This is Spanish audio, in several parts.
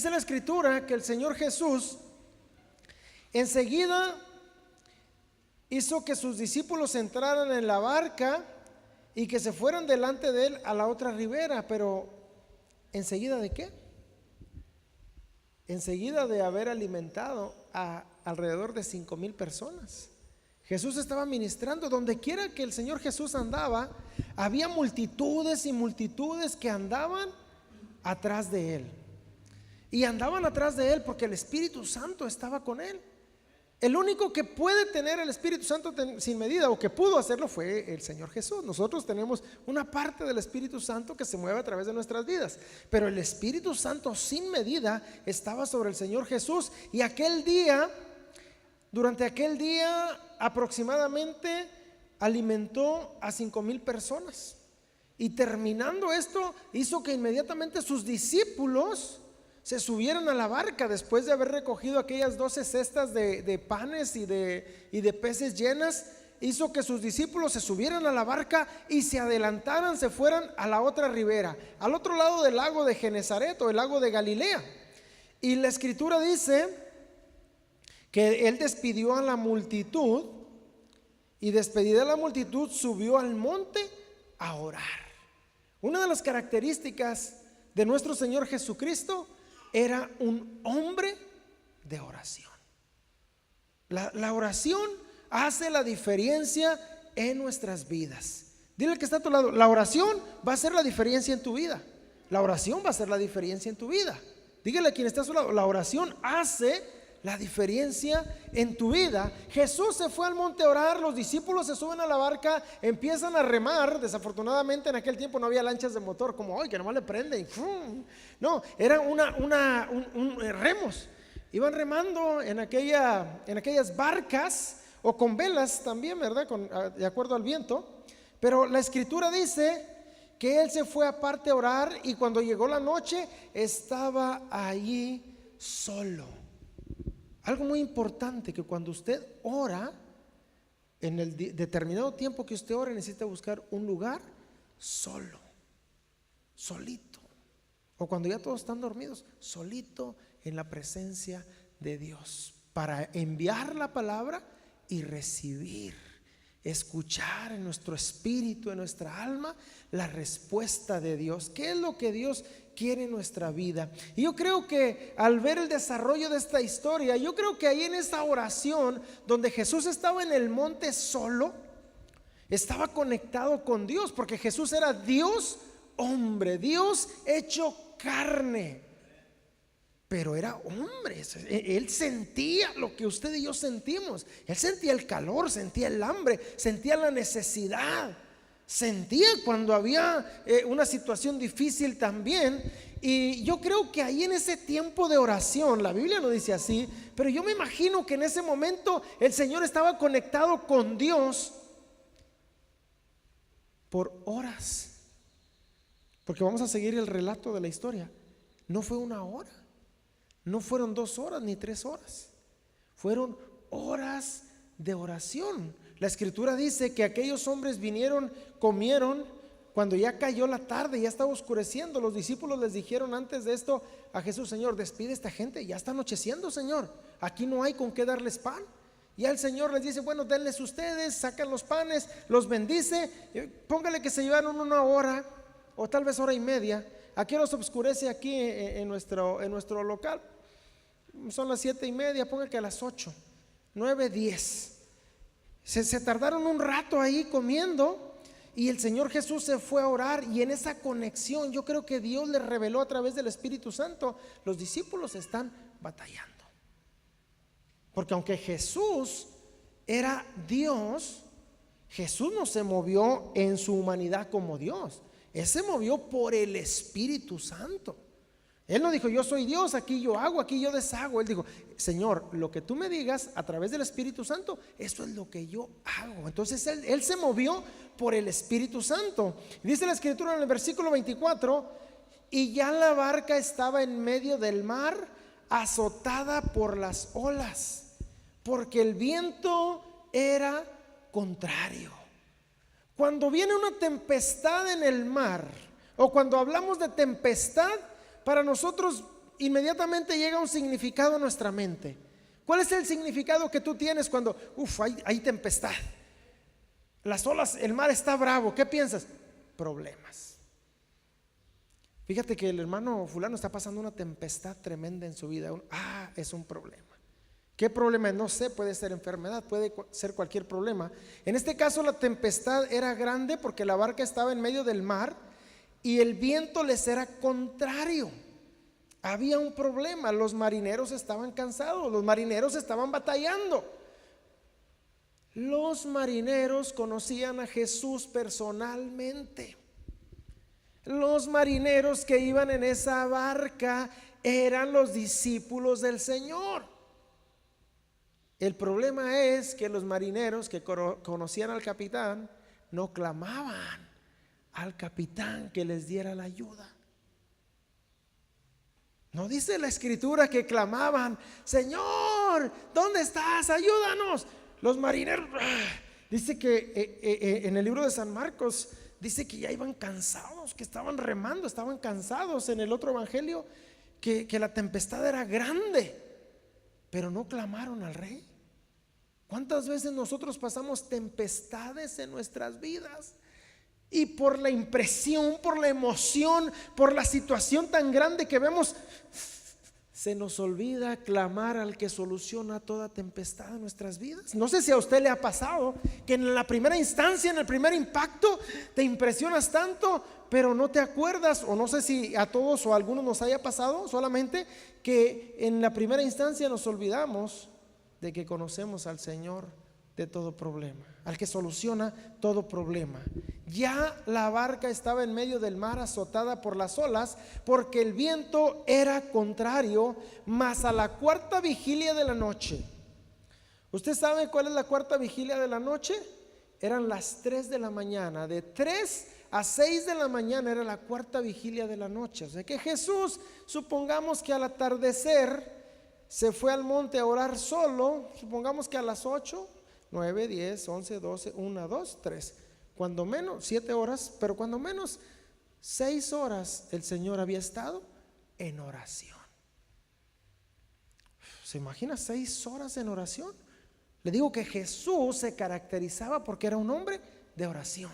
Dice la Escritura que el Señor Jesús enseguida hizo que sus discípulos entraran en la barca y que se fueran delante de él a la otra ribera. Pero ¿enseguida de qué? Enseguida de haber alimentado a alrededor de 5,000 personas. Jesús estaba ministrando. Donde quiera que el Señor Jesús andaba, había multitudes y multitudes que andaban atrás de él. Y andaban atrás de él porque el Espíritu Santo estaba con él. El único que puede tener el Espíritu Santo sin medida, o que pudo hacerlo, fue el Señor Jesús. Nosotros tenemos una parte del Espíritu Santo que se mueve a través de nuestras vidas, pero el Espíritu Santo sin medida estaba sobre el Señor Jesús. Y durante aquel día aproximadamente alimentó a 5,000 personas. Y terminando esto, hizo que inmediatamente sus discípulos se subieran a la barca después de haber recogido aquellas 12 cestas de panes y de peces llenas. Hizo que sus discípulos se subieran a la barca y se adelantaran, se fueran a la otra ribera, al otro lado del lago de Genezaret, o el lago de Galilea. Y la Escritura dice que él despidió a la multitud, y despedida a la multitud subió al monte a orar. Una de las características de nuestro Señor Jesucristo era un hombre de oración. La oración hace la diferencia en nuestras vidas. Dile al que está a tu lado: la oración va a hacer la diferencia en tu vida. La oración va a hacer la diferencia en tu vida. Dígale a quien está a su lado: la oración hace la diferencia en tu vida. Jesús se fue al monte a orar, los discípulos se suben a la barca, empiezan a remar. Desafortunadamente en aquel tiempo no había lanchas de motor como hoy, que nomás le prenden. No, eran remos. Iban remando en aquellas barcas, o con velas también, ¿verdad? De acuerdo al viento. Pero la Escritura dice que él se fue aparte a orar, y cuando llegó la noche estaba allí solo. Algo muy importante, que cuando usted ora, en el determinado tiempo que usted ore, necesita buscar un lugar solo, solito, o cuando ya todos están dormidos, solito en la presencia de Dios, para enviar la palabra y recibir, escuchar en nuestro espíritu, en nuestra alma, la respuesta de Dios. ¿Qué es lo que Dios quiere en nuestra vida? Y yo creo que al ver el desarrollo de esta historia, yo creo que ahí en esa oración donde Jesús estaba en el monte solo, estaba conectado con Dios, porque Jesús era Dios hombre, Dios hecho carne, pero era hombre. Él sentía lo que usted y yo sentimos. Él sentía el calor, sentía el hambre, sentía la necesidad, sentía cuando había una situación difícil también. Y yo creo que ahí en ese tiempo de oración, la Biblia no dice así, pero yo me imagino que en ese momento el Señor estaba conectado con Dios por horas, porque vamos a seguir el relato de la historia. No fue una hora, no fueron 2 horas ni 3 horas, fueron horas de oración. La Escritura dice que aquellos hombres vinieron, comieron, cuando ya cayó la tarde, ya estaba oscureciendo. Los discípulos les dijeron antes de esto a Jesús: Señor, despide a esta gente, ya está anocheciendo, Señor, aquí no hay con qué darles pan. Y el Señor les dice: bueno, denles ustedes, sacan los panes, los bendice, póngale que se llevaron 1 hora o tal vez 1:30. ¿A qué hora se oscurece aquí en nuestro local? Son las 7:30, póngale que a las 8, 9, 10. Se tardaron un rato ahí comiendo, y el Señor Jesús se fue a orar. Y en esa conexión yo creo que Dios les reveló a través del Espíritu Santo: los discípulos están batallando, porque aunque Jesús era Dios, Jesús no se movió en su humanidad como Dios. Él se movió por el Espíritu Santo. Él no dijo: yo soy Dios, aquí yo hago, aquí yo deshago. Él dijo: Señor, lo que tú me digas a través del Espíritu Santo, eso es lo que yo hago. Entonces él se movió por el Espíritu Santo. Dice la Escritura en el versículo 24: y ya la barca estaba en medio del mar, azotada por las olas, porque el viento era contrario. Cuando viene una tempestad en el mar, o cuando hablamos de tempestad, para nosotros inmediatamente llega un significado a nuestra mente. ¿Cuál es el significado que tú tienes cuando hay tempestad? Las olas, el mar está bravo. ¿Qué piensas? Problemas. Fíjate que el hermano fulano está pasando una tempestad tremenda en su vida. Es un problema. ¿Qué problema? No sé, puede ser enfermedad, puede ser cualquier problema. En este caso la tempestad era grande porque la barca estaba en medio del mar y el viento les era contrario. Había un problema, los marineros estaban cansados, los marineros estaban batallando. Los marineros conocían a Jesús personalmente. Los marineros que iban en esa barca eran los discípulos del Señor. El problema es que los marineros que conocían al capitán no clamaban al capitán que les diera la ayuda. No dice la escritura que clamaban: Señor, ¿dónde estás? Ayúdanos. Los marineros, dice que en el libro de San Marcos dice que ya iban cansados, que estaban remando, estaban cansados. En el otro evangelio que la tempestad era grande, pero no clamaron al rey. ¿Cuántas veces nosotros pasamos tempestades en nuestras vidas? Y por la impresión, por la emoción, por la situación tan grande que vemos, se nos olvida clamar al que soluciona toda tempestad en nuestras vidas. No sé si a usted le ha pasado que en la primera instancia, en el primer impacto, te impresionas tanto, pero no te acuerdas, o no sé si a todos o a algunos nos haya pasado solamente, que en la primera instancia nos olvidamos de que conocemos al Señor de todo problema, al que soluciona todo problema. Ya la barca estaba en medio del mar, azotada por las olas, porque el viento era contrario. Mas a la cuarta vigilia de la noche, ¿usted sabe cuál es la cuarta vigilia de la noche? Eran las 3 de la mañana. De 3 a 6 de la mañana era la cuarta vigilia de la noche. O sea que Jesús, supongamos que al atardecer se fue al monte a orar solo. Supongamos que a las 8, 9, 10, 11, 12, 1, 2, 3, cuando menos 7 horas, pero cuando menos 6 horas el Señor había estado en oración. ¿Se imagina 6 horas en oración? Le digo que Jesús se caracterizaba porque era un hombre de oración.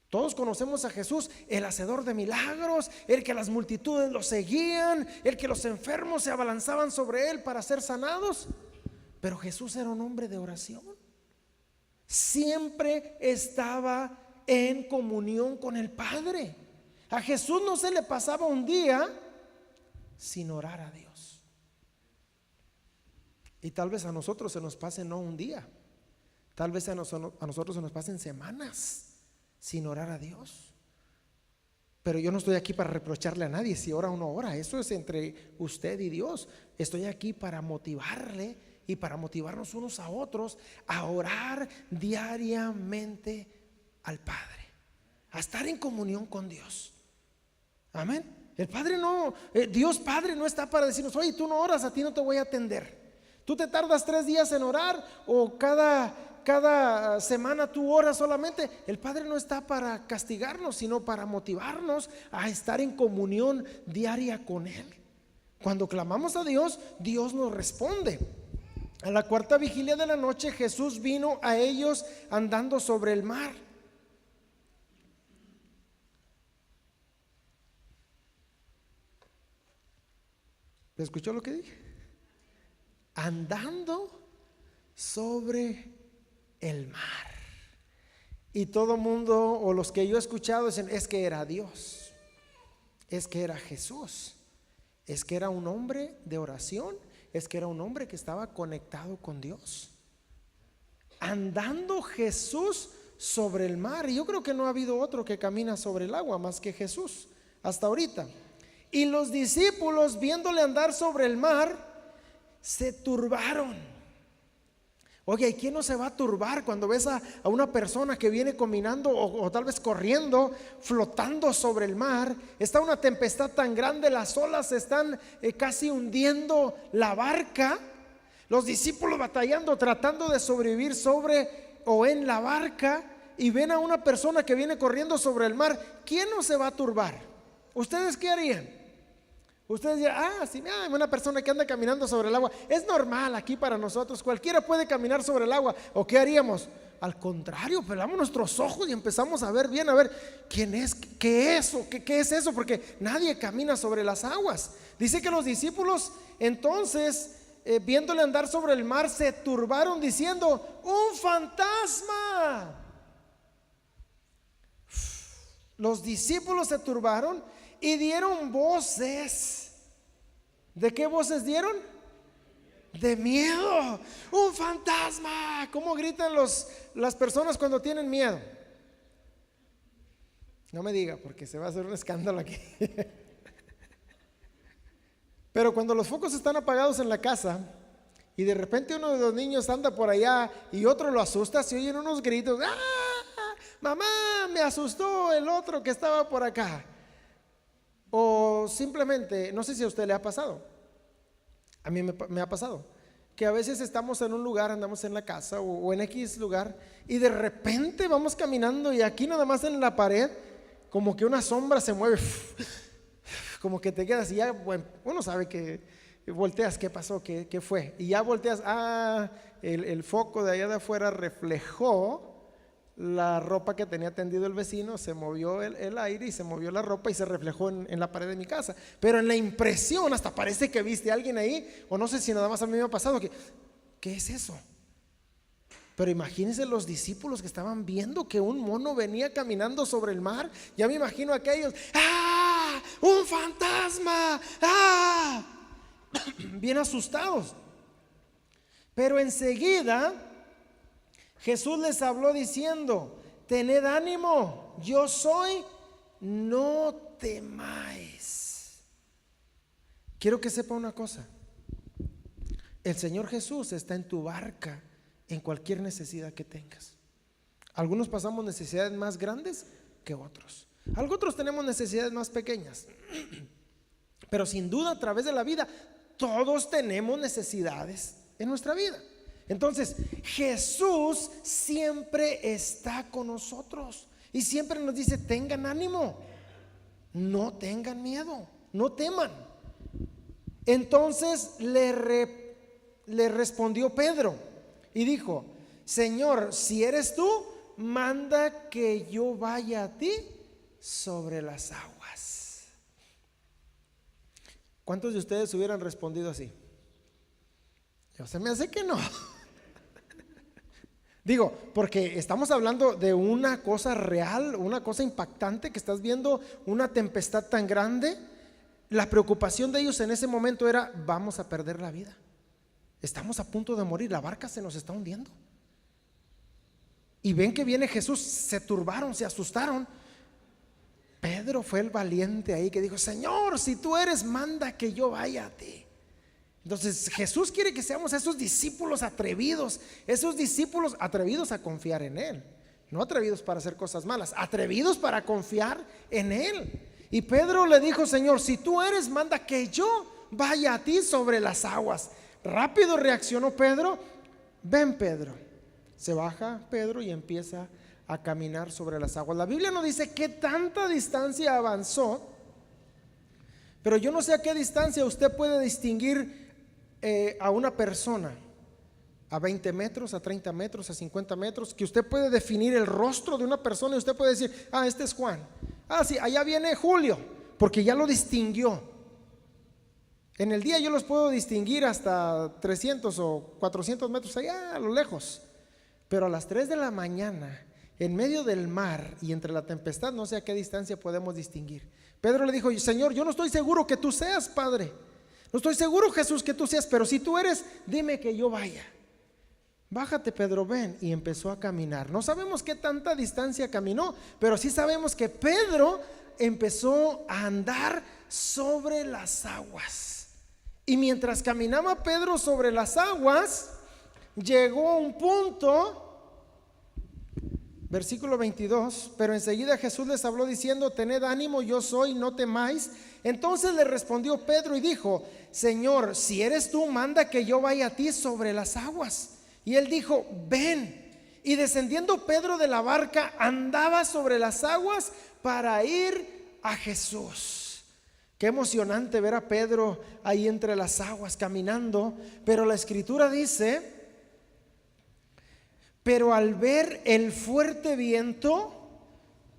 Todos conocemos a Jesús, el hacedor de milagros, el que las multitudes lo seguían, el que los enfermos se abalanzaban sobre él para ser sanados. Pero Jesús era un hombre de oración. Siempre estaba en comunión con el Padre. A Jesús no se le pasaba un día sin orar a Dios. Y tal vez a nosotros se nos pase no un día, tal vez a nosotros se nos pasen semanas sin orar a Dios. Pero yo no estoy aquí para reprocharle a nadie si ora o no ora. Eso es entre usted y Dios. Estoy aquí para motivarle y para motivarnos unos a otros a orar diariamente al Padre, a estar en comunión con Dios. Amén. El Padre no, Dios Padre no está para decirnos: oye, tú no oras, a ti no te voy a atender. Tú te tardas 3 días en orar, o cada semana tú oras solamente. El Padre no está para castigarnos, sino para motivarnos a estar en comunión diaria con Él. Cuando clamamos a Dios, Dios nos responde. A la cuarta vigilia de la noche, Jesús vino a ellos andando sobre el mar. ¿Escuchó lo que dije? Andando sobre el mar. Y todo mundo, o los que yo he escuchado, dicen: es que era Dios, es que era Jesús, es que era un hombre de oración, es que era un hombre que estaba conectado con Dios. Andando Jesús sobre el mar. Y yo creo que no ha habido otro que camina sobre el agua más que Jesús hasta ahorita. Y los discípulos, viéndole andar sobre el mar, se turbaron. Oye, ¿y quién no se va a turbar cuando ves a una persona que viene caminando o tal vez corriendo, flotando sobre el mar? Está una tempestad tan grande, las olas están casi hundiendo la barca. Los discípulos batallando, tratando de sobrevivir sobre o en la barca, y ven a una persona que viene corriendo sobre el mar. ¿Quién no se va a turbar? ¿Ustedes qué harían? Ustedes dirán, sí, una persona que anda caminando sobre el agua. Es normal aquí para nosotros, cualquiera puede caminar sobre el agua. ¿O qué haríamos? Al contrario, pelamos nuestros ojos y empezamos a ver bien, a ver quién es, qué es eso, qué es eso, porque nadie camina sobre las aguas. Dice que los discípulos entonces, viéndole andar sobre el mar, se turbaron diciendo: ¡un fantasma! Los discípulos se turbaron y dieron voces. ¿De qué voces dieron? De miedo. ¡Un fantasma! ¿Cómo gritan las personas cuando tienen miedo? No me diga, porque se va a hacer un escándalo aquí. Pero cuando los focos están apagados en la casa y de repente uno de los niños anda por allá y otro lo asusta, se oyen unos gritos: ¡ah! Mamá, me asustó el otro que estaba por acá. O simplemente, no sé si a usted le ha pasado, a mí me ha pasado, que a veces estamos en un lugar, andamos en la casa o en X lugar, y de repente vamos caminando y aquí nada más en la pared como que una sombra se mueve, como que te quedas y ya, bueno, uno sabe que volteas, ¿qué pasó? ¿Qué fue? Y ya volteas, el foco de allá de afuera reflejó la ropa que tenía tendido el vecino, se movió el aire y se movió la ropa y se reflejó en la pared de mi casa. Pero en la impresión hasta parece que viste a alguien ahí, o no sé si nada más a mí me ha pasado ¿qué es eso? Pero imagínense los discípulos que estaban viendo que un mono venía caminando sobre el mar. Ya me imagino a aquellos: ¡ah! ¡Un fantasma! ¡Ah! Bien asustados. Pero enseguida Jesús les habló diciendo: tened ánimo, yo soy, no temáis. Quiero que sepa una cosa: el Señor Jesús está en tu barca en cualquier necesidad que tengas. Algunos pasamos necesidades más grandes que otros. Otros tenemos necesidades más pequeñas. Pero sin duda a través de la vida todos tenemos necesidades en nuestra vida. Entonces Jesús siempre está con nosotros y siempre nos dice: tengan ánimo, no tengan miedo, no teman. Entonces le respondió Pedro y dijo: Señor, si eres tú, manda que yo vaya a ti sobre las aguas. ¿Cuántos de ustedes hubieran respondido así? Se me hace que no. Digo, porque estamos hablando de una cosa real, una cosa impactante, que estás viendo una tempestad tan grande. La preocupación de ellos en ese momento era: vamos a perder la vida, estamos a punto de morir, la barca se nos está hundiendo. Y ven que viene Jesús, se turbaron, se asustaron. Pedro fue el valiente ahí que dijo: Señor, si tú eres, manda que yo vaya a ti. Entonces Jesús quiere que seamos esos discípulos atrevidos, esos discípulos atrevidos a confiar en Él, no atrevidos para hacer cosas malas, atrevidos para confiar en Él. Y Pedro le dijo: Señor, si tú eres, manda que yo vaya a ti sobre las aguas. Rápido reaccionó Pedro. Ven, Pedro. Se baja Pedro y empieza a caminar sobre las aguas. La Biblia no dice qué tanta distancia avanzó, pero yo no sé a qué distancia usted puede distinguir a una persona, a 20 metros, a 30 metros, a 50 metros, que usted puede definir el rostro de una persona y usted puede decir: este es Juan. Sí, allá viene Julio, porque ya lo distinguió. En el día yo los puedo distinguir hasta 300 o 400 metros allá a lo lejos, pero a las 3 de la mañana, en medio del mar y entre la tempestad, no sé a qué distancia podemos distinguir. Pedro le dijo: Señor, yo no estoy seguro que tú seas, Padre. No estoy seguro, Jesús, que tú seas, pero si tú eres, dime que yo vaya. Bájate, Pedro, ven. Y empezó a caminar. No sabemos qué tanta distancia caminó, pero sí sabemos que Pedro empezó a andar sobre las aguas. Y mientras caminaba Pedro sobre las aguas, llegó a un punto, versículo 22, pero enseguida Jesús les habló diciendo: tened ánimo, yo soy, no temáis. Entonces le respondió Pedro y dijo: Señor, si eres tú, manda que yo vaya a ti sobre las aguas. Y él dijo: ven. Y descendiendo Pedro de la barca, andaba sobre las aguas para ir a Jesús. Qué emocionante ver a Pedro ahí entre las aguas caminando, pero la escritura dice: pero al ver el fuerte viento,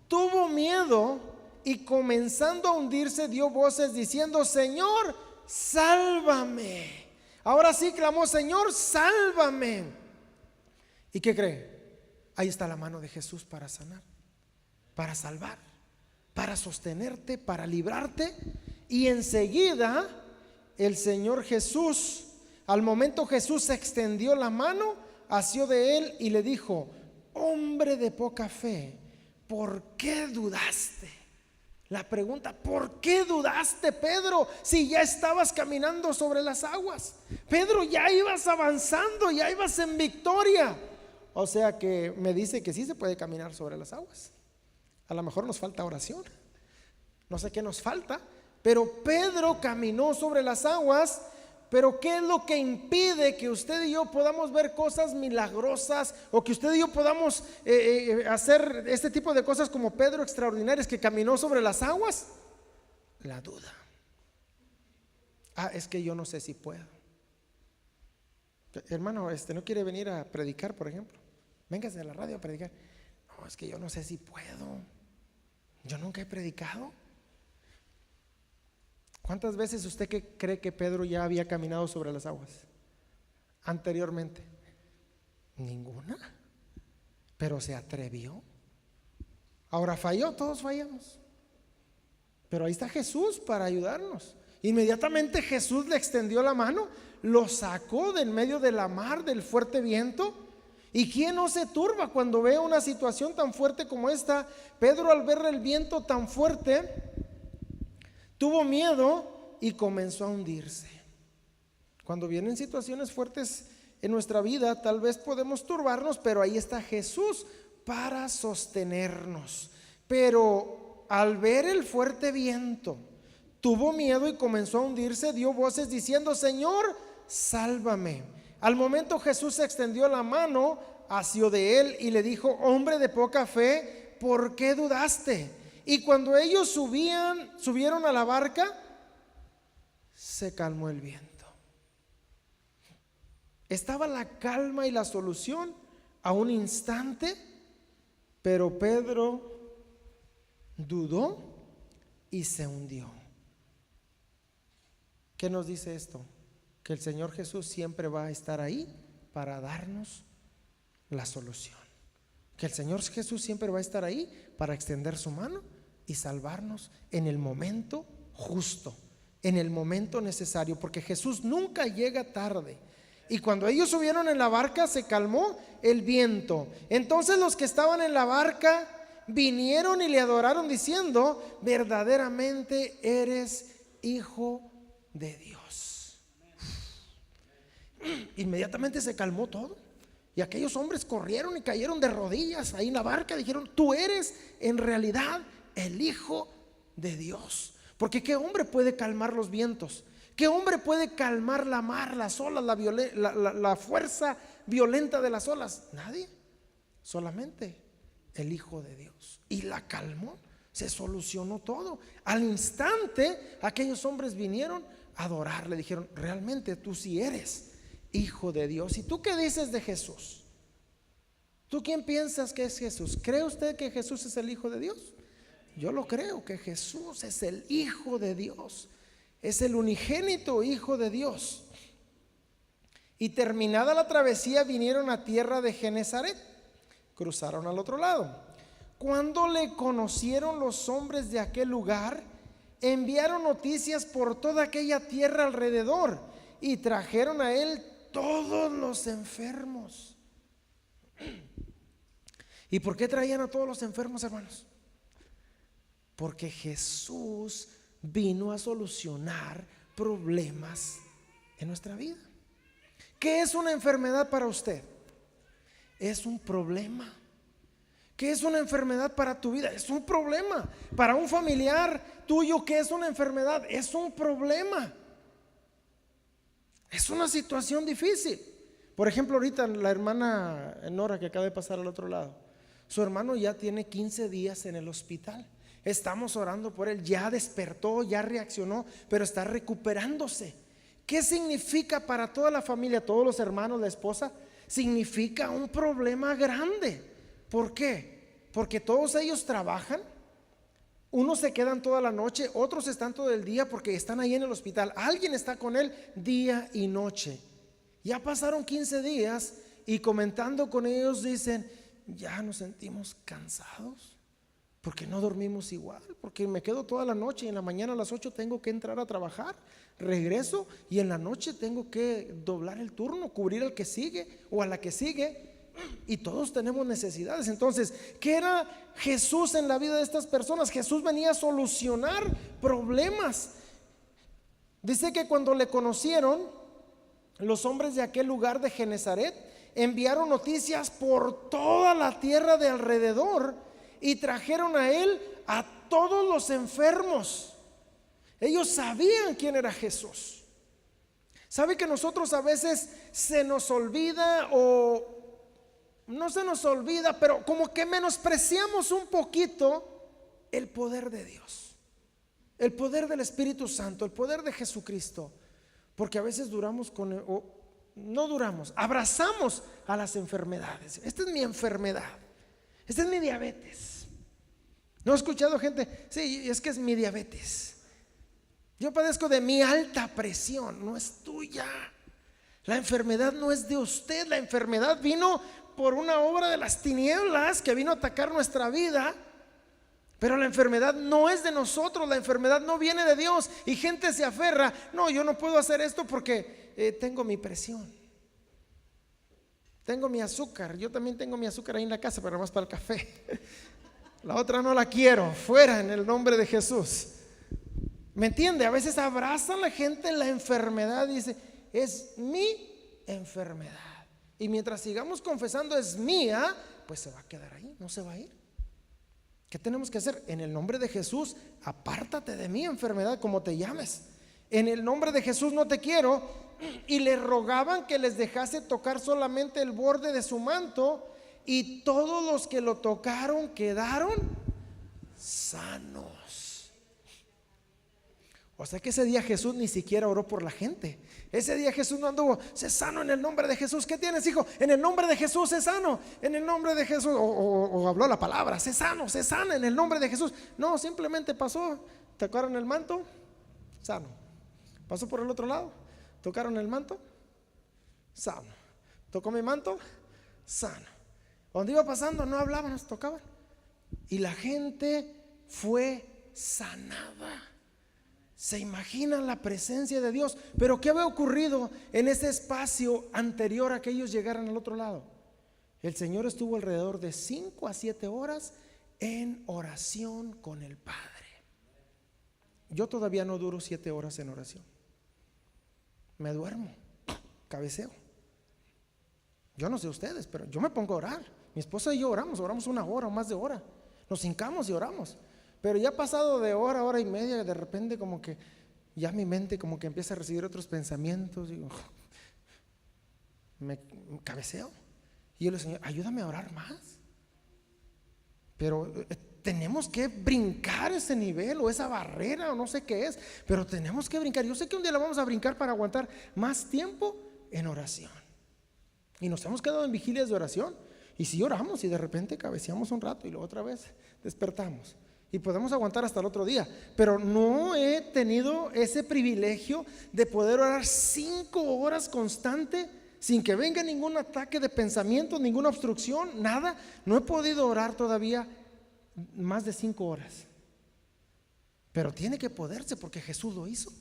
tuvo miedo y comenzando a hundirse dio voces diciendo: Señor, sálvame. Ahora sí clamó: Señor, sálvame. ¿Y qué cree? Ahí está la mano de Jesús para sanar, para salvar, para sostenerte, para librarte. Y enseguida el Señor Jesús, al momento Jesús extendió la mano, asió de él y le dijo: hombre de poca fe, ¿por qué dudaste? La pregunta: ¿por qué dudaste, Pedro? Si ya estabas caminando sobre las aguas, Pedro, ya ibas avanzando, ya ibas en victoria. O sea que me dice que sí se puede caminar sobre las aguas. A lo mejor nos falta oración, no sé qué nos falta, pero Pedro caminó sobre las aguas. Pero ¿qué es lo que impide que usted y yo podamos ver cosas milagrosas, o que usted y yo podamos hacer este tipo de cosas como Pedro, extraordinarias, que caminó sobre las aguas? La duda. Es que yo no sé si puedo. Hermano, no quiere venir a predicar, por ejemplo. Véngase a la radio a predicar. No, es que yo no sé si puedo. Yo nunca he predicado. ¿Cuántas veces usted cree que Pedro ya había caminado sobre las aguas anteriormente? Ninguna. Pero se atrevió. Ahora falló, todos fallamos. Pero ahí está Jesús para ayudarnos. Inmediatamente Jesús le extendió la mano, lo sacó de en medio de la mar, del fuerte viento. ¿Y quién no se turba cuando ve una situación tan fuerte como esta? Pedro, al ver el viento tan fuerte, tuvo miedo y comenzó a hundirse. Cuando vienen situaciones fuertes en nuestra vida, tal vez podemos turbarnos, pero ahí está Jesús para sostenernos. Pero al ver el fuerte viento, tuvo miedo y comenzó a hundirse, dio voces diciendo: Señor, sálvame. Al momento Jesús extendió la mano, asió de él y le dijo: hombre de poca fe, ¿por qué dudaste? Y cuando ellos subieron a la barca, se calmó el viento. Estaba la calma y la solución a un instante, pero Pedro dudó y se hundió. ¿Qué nos dice esto? Que el Señor Jesús siempre va a estar ahí para darnos la solución. Que el Señor Jesús siempre va a estar ahí para extender su mano y salvarnos en el momento justo, en el momento necesario, porque Jesús nunca llega tarde. Y cuando ellos subieron en la barca, se calmó el viento. Entonces los que estaban en la barca vinieron y le adoraron diciendo: verdaderamente eres Hijo de Dios. Inmediatamente se calmó todo, y aquellos hombres corrieron y cayeron de rodillas ahí en la barca. Dijeron: tú eres en realidad el Hijo de Dios. Porque ¿qué hombre puede calmar los vientos? ¿Qué hombre puede calmar la mar, las olas, la fuerza violenta de las olas? Nadie. Solamente el Hijo de Dios. Y la calmó, se solucionó todo. Al instante aquellos hombres vinieron a adorarle. Dijeron: realmente tú sí eres Hijo de Dios. ¿Y tú qué dices de Jesús? ¿Tú quién piensas que es Jesús? ¿Cree usted que Jesús es el Hijo de Dios? Yo lo creo, que Jesús es el Hijo de Dios, es el unigénito Hijo de Dios. Y terminada la travesía, vinieron a tierra de Genezaret, cruzaron al otro lado. Cuando le conocieron los hombres de aquel lugar, enviaron noticias por toda aquella tierra alrededor y trajeron a él todos los enfermos. ¿Y por qué traían a todos los enfermos, hermanos? Porque Jesús vino a solucionar problemas en nuestra vida. ¿Qué es una enfermedad para usted? Es un problema. ¿Qué es una enfermedad para tu vida? Es un problema. Para un familiar tuyo, ¿qué es una enfermedad? Es un problema. Es una situación difícil. Por ejemplo, ahorita la hermana Nora, que acaba de pasar al otro lado, su hermano ya tiene 15 días en el hospital. Estamos orando por él, ya despertó, ya reaccionó, pero está recuperándose. ¿Qué significa para toda la familia, todos los hermanos, la esposa? Significa un problema grande. ¿Por qué? Porque todos ellos trabajan. Unos se quedan toda la noche, otros están todo el día porque están ahí en el hospital. Alguien está con él día y noche. Ya pasaron 15 días y comentando con ellos dicen: ya nos sentimos cansados porque no dormimos igual, porque me quedo toda la noche y en la mañana a las 8 tengo que entrar a trabajar, regreso y en la noche tengo que doblar el turno, cubrir al que sigue o a la que sigue, y todos tenemos necesidades. Entonces, ¿qué era Jesús en la vida de estas personas? Jesús venía a solucionar problemas. Dice que cuando le conocieron, los hombres de aquel lugar de Genezaret enviaron noticias por toda la tierra de alrededor y trajeron a él a todos los enfermos. Ellos sabían quién era Jesús. ¿Sabe que nosotros a veces se nos olvida, o no se nos olvida, pero como que menospreciamos un poquito el poder de Dios, el poder del Espíritu Santo, el poder de Jesucristo? Porque a veces abrazamos a las enfermedades. Esta es mi enfermedad, esta es mi diabetes. ¿No he escuchado gente? Sí, es que es mi diabetes. Yo padezco de mi alta presión. No es tuya. La enfermedad no es de usted. La enfermedad vino por una obra de las tinieblas que vino a atacar nuestra vida. Pero la enfermedad no es de nosotros. La enfermedad no viene de Dios. Y gente se aferra: no, yo no puedo hacer esto porque tengo mi presión, tengo mi azúcar. Yo también tengo mi azúcar ahí en la casa, pero más para el café. La otra no la quiero, fuera en el nombre de Jesús. ¿Me entiende? A veces abraza la gente la enfermedad y dice: es mi enfermedad. Y mientras sigamos confesando es mía, pues se va a quedar ahí, no se va a ir. ¿Qué tenemos que hacer? En el nombre de Jesús, apártate de mi enfermedad, como te llames. En el nombre de Jesús no te quiero. Y le rogaban que les dejase tocar solamente el borde de su manto, y todos los que lo tocaron quedaron sanos. O sea que ese día Jesús ni siquiera oró por la gente. Ese día Jesús no anduvo: sé sano en el nombre de Jesús. ¿Qué tienes, hijo? En el nombre de Jesús, sé sano. En el nombre de Jesús. O habló la palabra: sé sano, sé sana en el nombre de Jesús. No, simplemente pasó, tocaron el manto, sano. Pasó por el otro lado, tocaron el manto, sano. Tocó mi manto, sano. Cuando iba pasando no hablaban, nos tocaban. Y la gente fue sanada. ¿Se imaginan la presencia de Dios? Pero ¿qué había ocurrido en ese espacio anterior a que ellos llegaran al otro lado? El Señor estuvo alrededor de 5 a 7 horas en oración con el Padre. Yo todavía no duro 7 horas en oración. Me duermo, cabeceo. Yo no sé ustedes, pero yo me pongo a orar. Mi esposa y yo oramos 1 hora o más de hora. Nos hincamos y oramos. Pero ya pasado de hora y media, de repente como que ya mi mente como que empieza a recibir otros pensamientos. Digo, me cabeceo. Y yo le digo: Señor, ayúdame a orar más. Pero tenemos que brincar ese nivel o esa barrera o no sé qué es, pero tenemos que brincar. Yo sé que un día la vamos a brincar para aguantar más tiempo en oración. Y nos hemos quedado en vigilias de oración. Y si oramos y de repente cabeceamos un rato y luego otra vez despertamos. Y podemos aguantar hasta el otro día. Pero no he tenido ese privilegio de poder orar 5 horas constante sin que venga ningún ataque de pensamiento, ninguna obstrucción, nada. No he podido orar todavía más de 5 horas. Pero tiene que poderse porque Jesús lo hizo.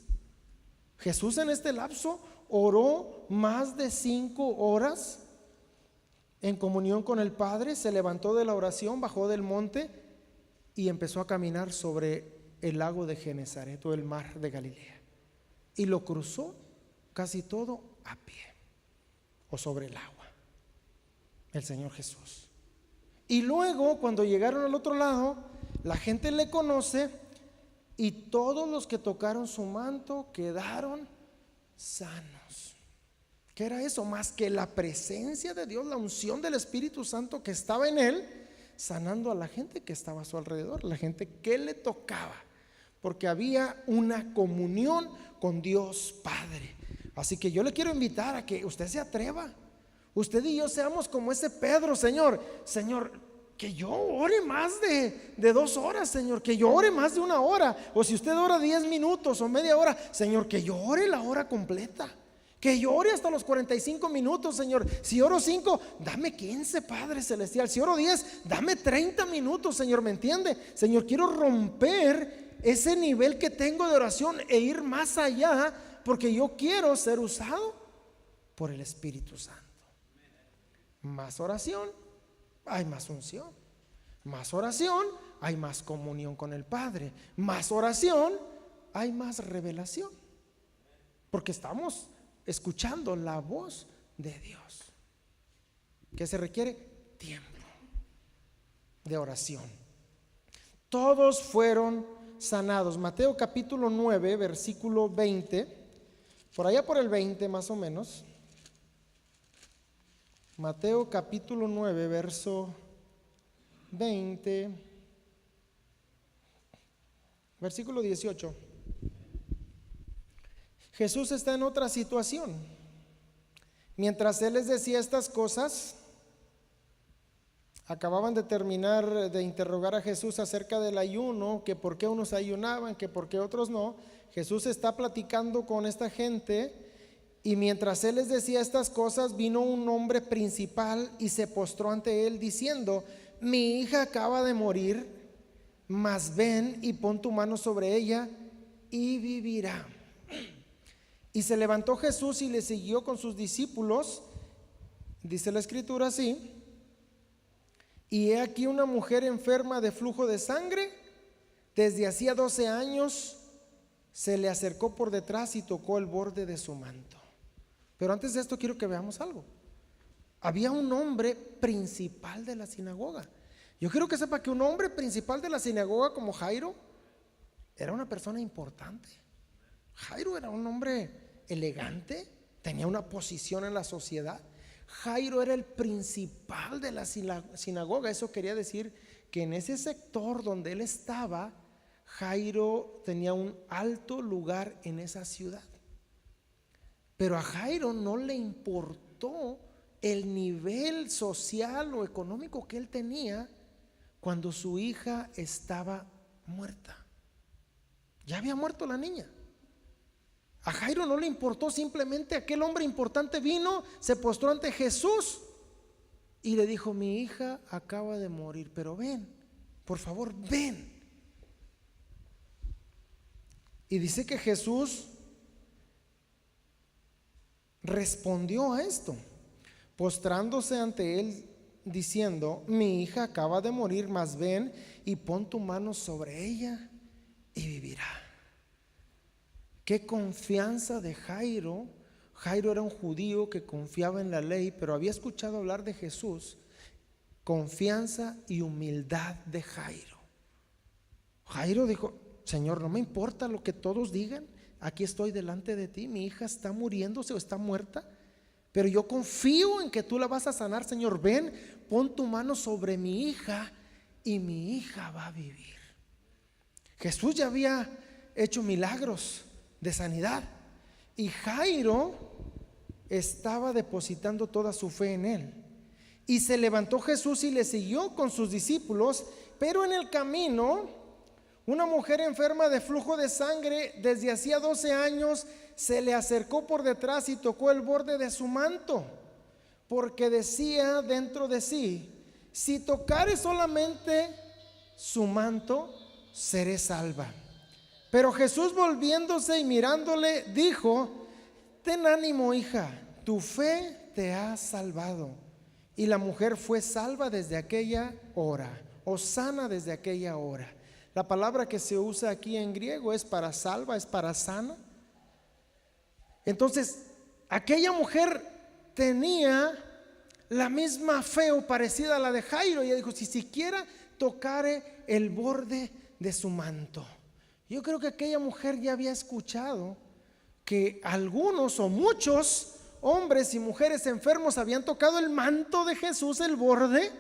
Jesús en este lapso oró más de 5 horas en comunión con el Padre. Se levantó de la oración, bajó del monte y empezó a caminar sobre el lago de Genezaret o el mar de Galilea, y lo cruzó casi todo a pie o sobre el agua, el Señor Jesús. Y luego cuando llegaron al otro lado, la gente le conoce y todos los que tocaron su manto quedaron sanos. ¿Qué era eso? Más que la presencia de Dios, la unción del Espíritu Santo que estaba en él. sanando a la gente que estaba a su alrededor, la gente que le tocaba, porque había una comunión con Dios Padre. Así que yo le quiero invitar a que usted se atreva, usted y yo seamos como ese Pedro. Señor, que yo ore más de 2 horas, Señor, que yo ore más de 1 hora, o si usted ora 10 minutos o media hora, Señor, que yo ore la hora completa, que yo ore hasta los 45 minutos, Señor. Si oro 5, dame 15, Padre Celestial. Si oro 10, dame 30 minutos, Señor, ¿me entiende? Señor, quiero romper ese nivel que tengo de oración e ir más allá, porque yo quiero ser usado por el Espíritu Santo. Más oración, hay más unción. Más oración, hay más comunión con el Padre. Más oración, hay más revelación, porque estamos escuchando la voz de Dios. ¿Qué se requiere? Tiempo de oración. Todos fueron sanados. Mateo capítulo 9, versículo 20, por allá por el 20 más o menos. Mateo capítulo 9, verso 20, versículo 18. Jesús está en otra situación. Mientras Él les decía estas cosas, acababan de terminar de interrogar a Jesús acerca del ayuno, que por qué unos ayunaban, que por qué otros no. Jesús está platicando con esta gente, y mientras Él les decía estas cosas, vino un hombre principal y se postró ante Él diciendo: mi hija acaba de morir, mas ven y pon tu mano sobre ella y vivirá. Y se levantó Jesús y le siguió con sus discípulos. Dice la escritura así: y he aquí una mujer enferma de flujo de sangre, desde hacía 12 años, se le acercó por detrás y tocó el borde de su manto. Pero antes de esto quiero que veamos algo. Había un hombre principal de la sinagoga. Yo quiero que sepa que un hombre principal de la sinagoga como Jairo era una persona importante. Jairo era un hombre elegante, tenía una posición en la sociedad. Jairo era el principal de la sinagoga. Eso quería decir que en ese sector donde él estaba, Jairo tenía un alto lugar en esa ciudad. Pero a Jairo no le importó el nivel social o económico que él tenía cuando su hija estaba muerta. Ya había muerto la niña. A Jairo no le importó, simplemente aquel hombre importante vino, se postró ante Jesús y le dijo: mi hija acaba de morir, pero ven, por favor, ven. Y dice que Jesús respondió a esto, postrándose ante él, diciendo: mi hija acaba de morir, mas ven y pon tu mano sobre ella y vivirá. Qué confianza de Jairo. Jairo era un judío que confiaba en la ley, pero había escuchado hablar de Jesús. Confianza y humildad de Jairo. Jairo dijo: Señor, no me importa lo que todos digan, aquí estoy delante de ti, mi hija está muriéndose o está muerta, pero yo confío en que tú la vas a sanar. Señor, ven, pon tu mano sobre mi hija y mi hija va a vivir. Jesús ya había hecho milagros de sanidad y Jairo estaba depositando toda su fe en él. Y se levantó Jesús y le siguió con sus discípulos, pero en el camino una mujer enferma de flujo de sangre desde hacía 12 años se le acercó por detrás y tocó el borde de su manto, porque decía dentro de sí: si tocare solamente su manto, seré salva. Pero Jesús, volviéndose y mirándole, dijo: ten ánimo, hija, tu fe te ha salvado. Y la mujer fue salva desde aquella hora, o sana desde aquella hora. La palabra que se usa aquí en griego es para salva, es para sana. Entonces, aquella mujer tenía la misma fe o parecida a la de Jairo. Ella dijo: si siquiera tocare el borde de su manto. Yo creo que aquella mujer ya había escuchado que algunos o muchos hombres y mujeres enfermos habían tocado el manto de Jesús, el borde,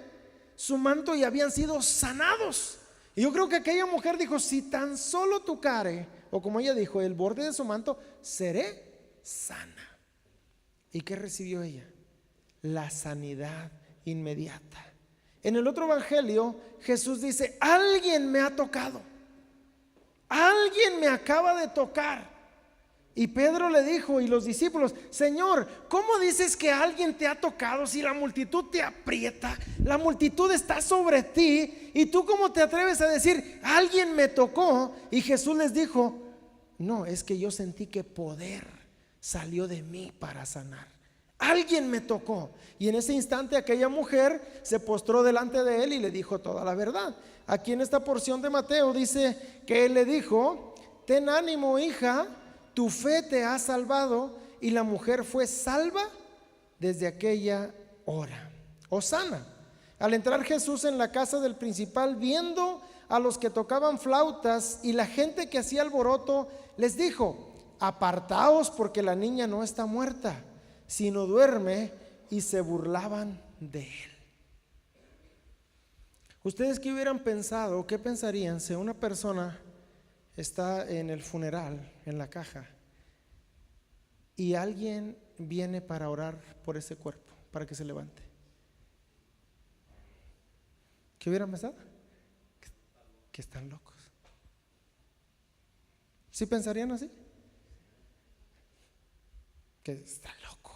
su manto y habían sido sanados. Y yo creo que aquella mujer dijo: si tan solo tocare, o como ella dijo, el borde de su manto, seré sana. ¿Y qué recibió ella? La sanidad inmediata. En el otro evangelio, Jesús dice: alguien me ha tocado, alguien me acaba de tocar. Y Pedro le dijo, y los discípulos: Señor, ¿cómo dices que alguien te ha tocado si la multitud te aprieta? La multitud está sobre ti, y tú ¿cómo te atreves a decir alguien me tocó? Y Jesús les dijo: no, es que yo sentí que poder salió de mí para sanar. Alguien me tocó. Y en ese instante aquella mujer se postró delante de él y le dijo toda la verdad. Aquí en esta porción de Mateo dice que él le dijo: ten ánimo, hija, tu fe te ha salvado. Y la mujer fue salva desde aquella hora. Hosana. Al entrar Jesús en la casa del principal, viendo a los que tocaban flautas y la gente que hacía alboroto, les dijo: apartaos, porque la niña no está muerta, sino duerme. Y se burlaban de él. ¿Ustedes qué hubieran pensado, qué pensarían si una persona está en el funeral, en la caja, y alguien viene para orar por ese cuerpo, para que se levante? ¿Qué hubieran pensado? Que están locos. ¿Sí pensarían así? Que está loco.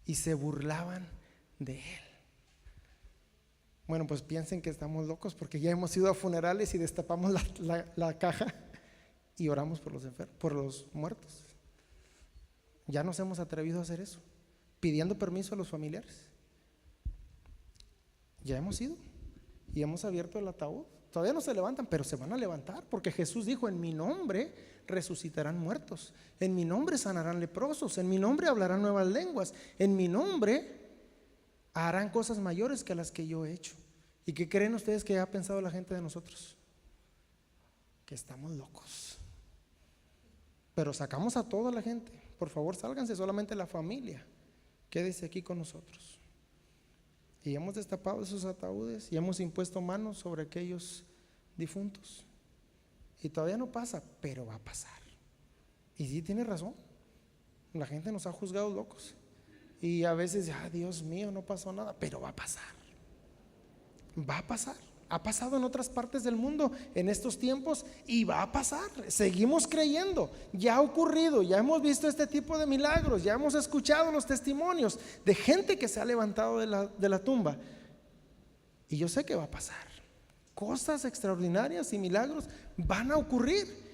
Y se burlaban de él. Bueno, pues piensen que estamos locos, porque ya hemos ido a funerales y destapamos la caja y oramos por los enfermos, por los muertos. Ya nos hemos atrevido a hacer eso, pidiendo permiso a los familiares. Ya hemos ido y hemos abierto el ataúd. Todavía no se levantan, pero se van a levantar, porque Jesús dijo: en mi nombre resucitarán muertos, en mi nombre sanarán leprosos, en mi nombre hablarán nuevas lenguas, en mi nombre harán cosas mayores que las que yo he hecho. ¿Y qué creen ustedes que ha pensado la gente de nosotros? Que estamos locos. Pero sacamos a toda la gente. Por favor, sálganse, solamente la familia quédese aquí con nosotros. Y hemos destapado esos ataúdes y hemos impuesto manos sobre aquellos difuntos. Y todavía no pasa, pero va a pasar. Y sí, tiene razón, la gente nos ha juzgado locos. Y a veces, Dios mío, no pasó nada, pero va a pasar. Va a pasar. Ha pasado en otras partes del mundo en estos tiempos y va a pasar. Seguimos creyendo. Ya ha ocurrido, ya hemos visto este tipo de milagros, ya hemos escuchado los testimonios de gente que se ha levantado de la tumba. Y yo sé que va a pasar. Cosas extraordinarias y milagros van a ocurrir.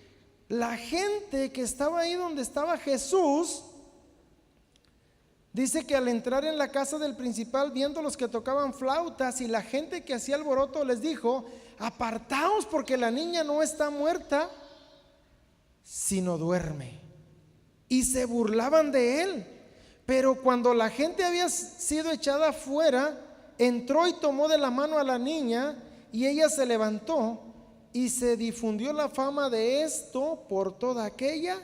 La gente que estaba ahí donde estaba Jesús, dice que al entrar en la casa del principal, viendo los que tocaban flautas y la gente que hacía alboroto, les dijo: apartaos, porque la niña no está muerta, sino duerme. Y se burlaban de él. Pero cuando la gente había sido echada afuera, entró y tomó de la mano a la niña, y ella se levantó, y se difundió la fama de esto por toda aquella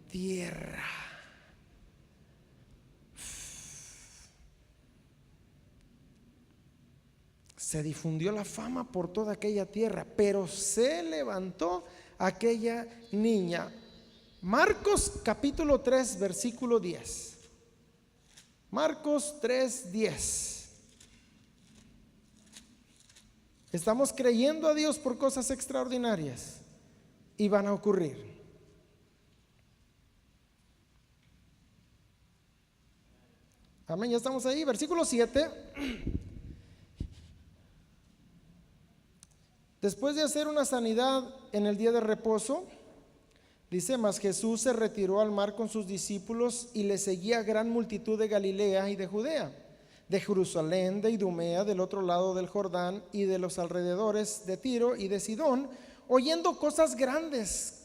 tierra. Se difundió la fama por toda aquella tierra, pero se levantó aquella niña. Marcos capítulo 3, versículo 10. Marcos 3, 10. Estamos creyendo a Dios por cosas extraordinarias y van a ocurrir. Amén, ya estamos ahí. Versículo 7. Después de hacer una sanidad en el día de reposo, dice: mas Jesús se retiró al mar con sus discípulos, y le seguía gran multitud de Galilea y de Judea, de Jerusalén, de Idumea, del otro lado del Jordán, y de los alrededores de Tiro y de Sidón, oyendo cosas grandes,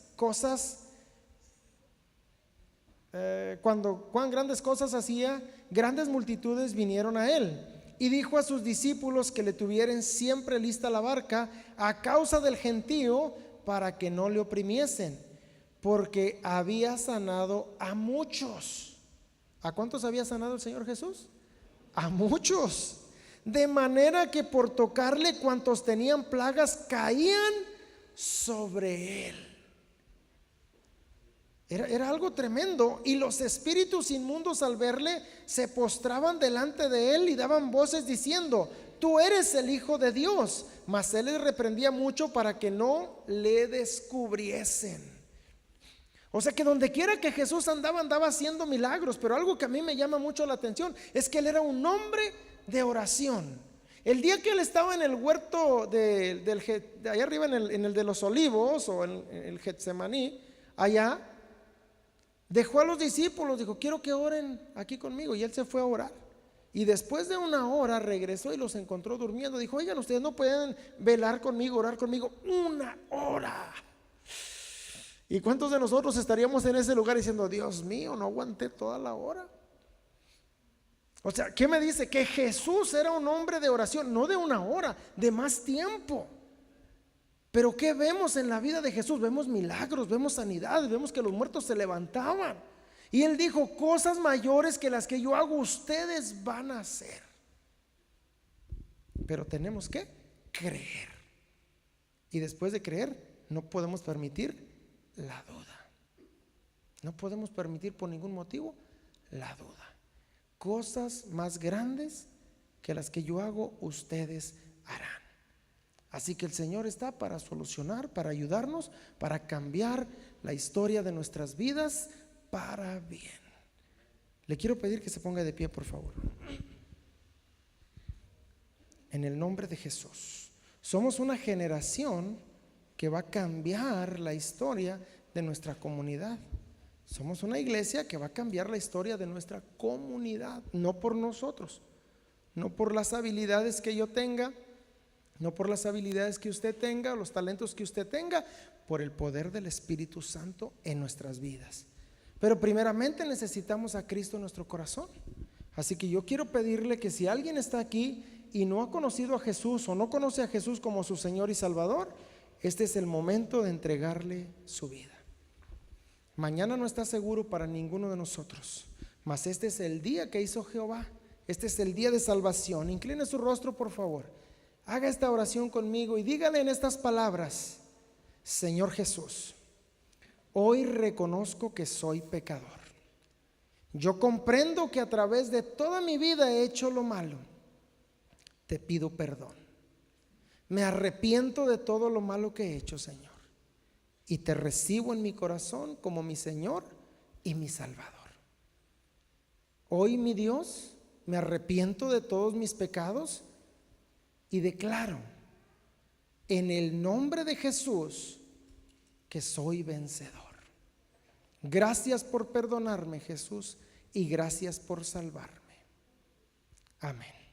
cuando cuán grandes cosas hacía, grandes multitudes vinieron a él. Y dijo a sus discípulos que le tuvieran siempre lista la barca a causa del gentío, para que no le oprimiesen, porque había sanado a muchos. ¿A cuántos había sanado el Señor Jesús? A muchos, de manera que por tocarle cuantos tenían plagas caían sobre él. Era algo tremendo. Y los espíritus inmundos, al verle, se postraban delante de él y daban voces diciendo: tú eres el Hijo de Dios. Mas él les reprendía mucho para que no le descubriesen. O sea que donde quiera que Jesús andaba haciendo milagros. Pero algo que a mí me llama mucho la atención es que él era un hombre de oración. El día que él estaba en el huerto de allá arriba, en el de los olivos, o en el Getsemaní, allá, dejó a los discípulos, dijo: quiero que oren aquí conmigo. Y él se fue a orar. Y después de una hora regresó y los encontró durmiendo. Dijo: oigan, ustedes no pueden velar conmigo, orar conmigo una hora. ¿Y cuántos de nosotros estaríamos en ese lugar diciendo: Dios mío, no aguanté toda la hora? O sea, ¿qué me dice? Que Jesús era un hombre de oración, no de una hora, de más tiempo. Pero ¿qué vemos en la vida de Jesús? Vemos milagros, vemos sanidades, vemos que los muertos se levantaban. Y él dijo: cosas mayores que las que yo hago, ustedes van a hacer. Pero tenemos que creer. Y después de creer, no podemos permitir la duda. No podemos permitir por ningún motivo la duda. Cosas más grandes que las que yo hago, ustedes harán. Así que el Señor está para solucionar, para ayudarnos, para cambiar la historia de nuestras vidas para bien. Le quiero pedir que se ponga de pie, por favor. En el nombre de Jesús. Somos una generación que va a cambiar la historia de nuestra comunidad. Somos una iglesia que va a cambiar la historia de nuestra comunidad. No por nosotros, no por las habilidades que yo tenga, no por las habilidades que usted tenga, los talentos que usted tenga, por el poder del Espíritu Santo en nuestras vidas. Pero primeramente necesitamos a Cristo en nuestro corazón. Así que yo quiero pedirle que si alguien está aquí y no ha conocido a Jesús o no conoce a Jesús como su Señor y Salvador, este es el momento de entregarle su vida. Mañana no está seguro para ninguno de nosotros, mas este es el día que hizo Jehová. Este es el día de salvación. Incline su rostro, por favor. Haga esta oración conmigo y dígale en estas palabras: Señor Jesús, hoy reconozco que soy pecador. Yo comprendo que a través de toda mi vida he hecho lo malo. Te pido perdón. Me arrepiento de todo lo malo que he hecho, Señor, y te recibo en mi corazón como mi Señor y mi Salvador. Hoy, mi Dios, me arrepiento de todos mis pecados y declaro en el nombre de Jesús que soy vencedor. Gracias por perdonarme, Jesús, y gracias por salvarme. Amén.